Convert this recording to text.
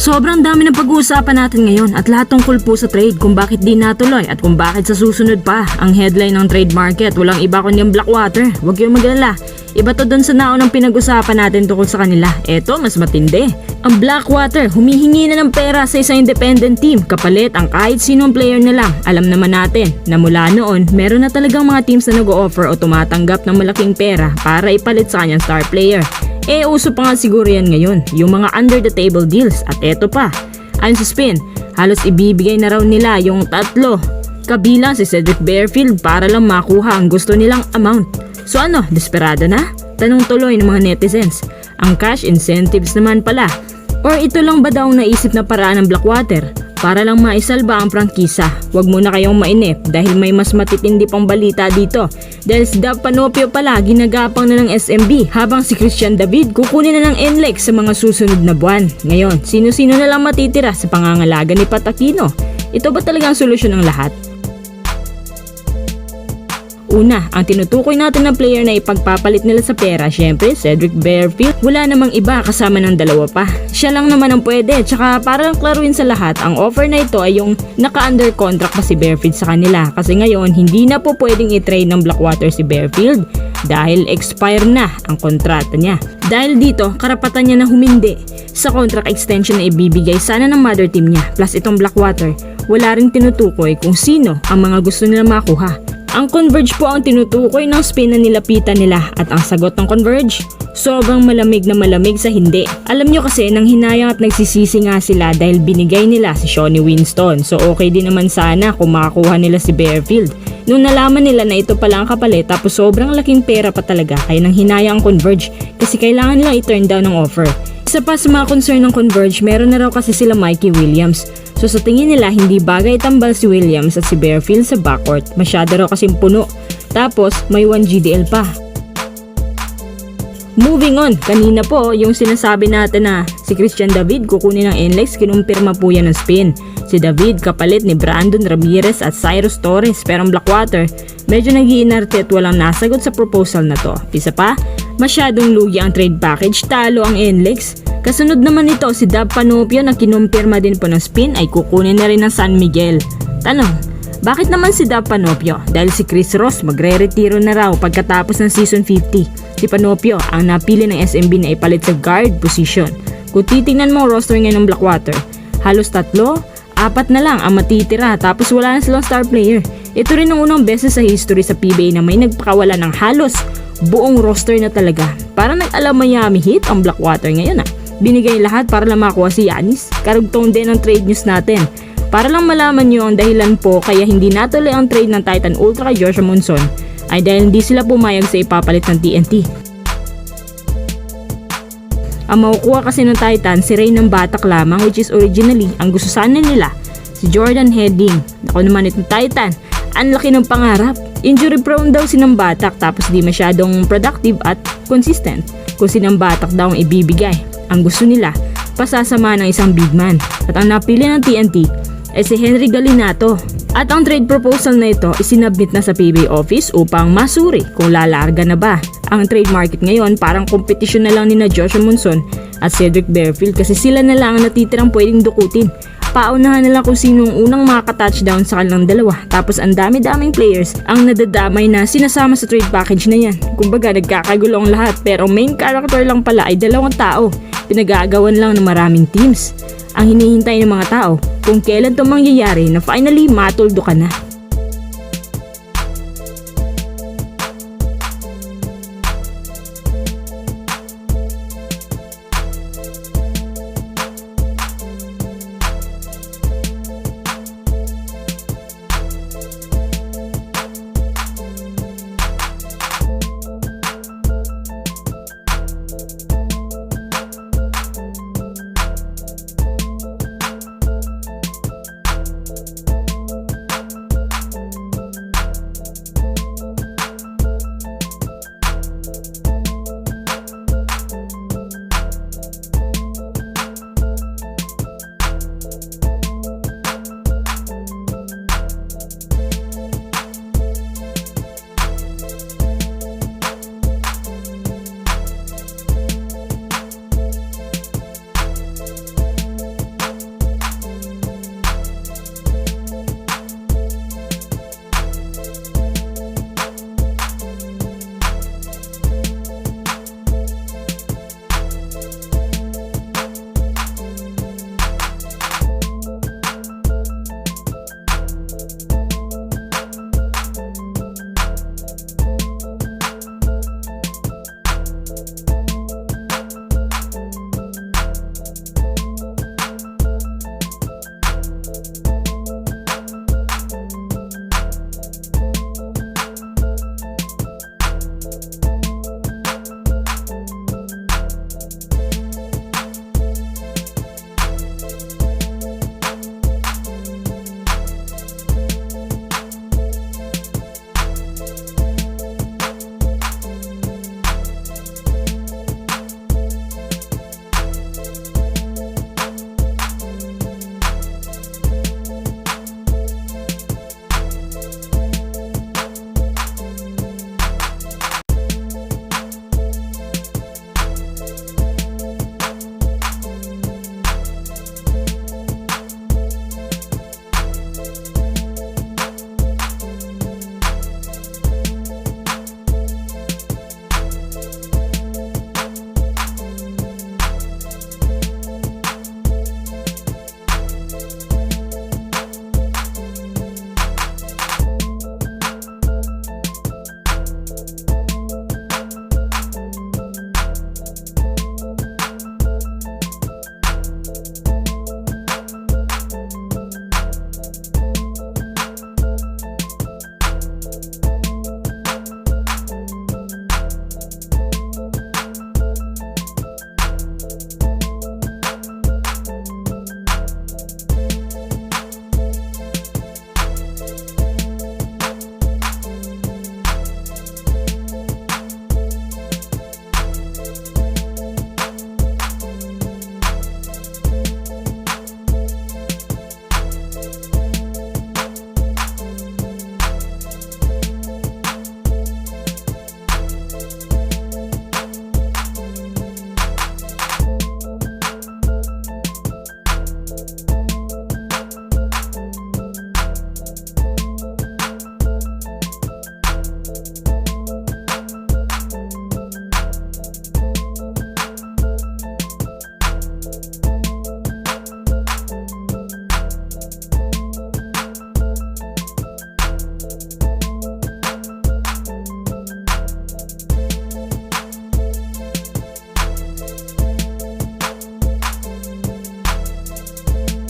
Sobrang dami ng pag-uusapan natin ngayon at lahat tungkol po sa trade, kung bakit di natuloy at kung bakit sa susunod pa. Ang headline ng trade market, walang iba kundi ang Blackwater. Huwag kayong mag-alala. Iba to dun sa naunang pinag-usapan natin tungkol sa kanila. Eto, mas matindi. Ang Blackwater, humihingi na ng pera sa isang independent team kapalit ang kahit sinong player na lang. Alam naman natin na mula noon, meron na talagang mga teams na nag-o-offer o tumatanggap ng malaking pera para ipalit sa kanyang star player. Uso pa nga siguro yan ngayon, yung mga under the table deals. At eto pa, ayon sa Spin, halos ibibigay na raw nila yung tatlo, kabilang si Cedric Barefield para lang makuha ang gusto nilang amount. So ano, desperado na? Tanong tuloy ng mga netizens. Ang cash incentives naman pala. Or ito lang ba daw naisip na paraan ng Blackwater para lang maisalba ang prangkisa? Huwag muna kayong mainip dahil may mas matitindi pang balita dito. Dahil si Dab Panopio pala ginagapang na ng SMB habang si Christian David kukunin na ng NLEX sa mga susunod na buwan. Ngayon, sino-sino na lang matitira sa pangangalaga ni Pat Aquino? Ito ba talagang solusyon ng lahat? Una, ang tinutukoy natin na player na ipagpapalit nila sa pera, syempre Cedric Barefield. Wala namang iba kasama ng dalawa pa. Siya lang naman ang pwede, tsaka para lang klaruin sa lahat, ang offer na ito ay yung naka-under contract pa si Barefield sa kanila. Kasi ngayon, hindi na po pwedeng i-trade ng Blackwater si Barefield dahil expire na ang kontrata niya. Dahil dito, karapatan niya na humindi sa contract extension na ibibigay sana ng mother team niya. Plus itong Blackwater, wala ring tinutukoy kung sino ang mga gusto nila makuha. Ang Converge po ang tinutukoy ng Spin na nilapitan nila at ang sagot ng Converge, sobrang malamig na malamig sa hindi. Alam nyo kasi nang hinayang at nagsisisi nga sila dahil binigay nila si Shawnee Winston, so okay din naman sana kung makakuha nila si Barefield. Nung nalaman nila na ito pala ang kapalit tapos sobrang laking pera pa talaga, kaya nang hinayang ang Converge kasi kailangan nilang i-turn down ang offer. Isa pa sa mga concern ng Converge, meron na raw kasi sila Mikey Williams. So sa tingin nila hindi bagay tambal si Williams at si Barefield sa backcourt. Masyado raw kasing puno. Tapos may 1 GDL pa. Moving on, kanina po yung sinasabi natin na si Christian David kukunin ng NLEX, kinumpirma po yan ng Spin. Si David kapalit ni Brandon Ramirez at Cyrus Torres, pero ang Blackwater medyo nag-iinarte at walang nasagot sa proposal na to. Isa pa, masyadong lugi ang trade package, talo ang NLEX. Kasunod naman ito si Dab Panopio na kinumpirma din po ng Spin ay kukunin na rin ng San Miguel. Tanong, bakit naman si Dab Panopio? Dahil si Chris Ross magre-retiro na raw pagkatapos ng season 50. Si Panopio ang napili ng SMB na ipalit sa guard position. Kung titingnan mo ang roster ngayon ng Blackwater, halos 3, 4 na lang ang matitira tapos wala na silang star player. Ito rin ang unang beses sa history sa PBA na may nagpakawala ng halos buong roster na talaga. Parang nag-alam Miami Heat ang Blackwater ngayon . Binigay lahat para lang makuha si Giannis. Karugtong din ang trade news natin. Para lang malaman nyo ang dahilan po kaya hindi natuloy ang trade ng Titan Ultra kay Joshua Monson ay dahil hindi sila pumayag sa ipapalit ng TNT. Ang makukuha kasi ng Titan si Ray ng Batak lamang, which is originally ang gusto sana nila si Jordan Heading. Ako naman itong Titan, ang laki ng pangarap. Injury prone daw si ng Batak tapos di masyadong productive at consistent. Kung si ng Batak daw ang ibibigay, ang gusto nila, pasasama ng isang big man. At ang napili ng TNT ay si Henry Galinato. At ang trade proposal na ito isinabmit na sa PBA office upang masuri kung lalarga na ba. Ang trade market ngayon parang kompetisyon na lang ni na Joshua Monson at Cedric Barefield kasi sila na lang ang natitirang pwedeng dukutin. Paunahan nila kung sinong unang makaka-touchdown sa kanilang dalawa. Tapos ang dami-daming players ang nadadamay na sinasama sa trade package na yan. Kumbaga nagkakagulo ang lahat pero main character lang pala ay 2 tao. Pinag-aagawan lang ng maraming teams. Ang hinihintay ng mga tao kung kailan ito mangyayari na finally matuldo ka na.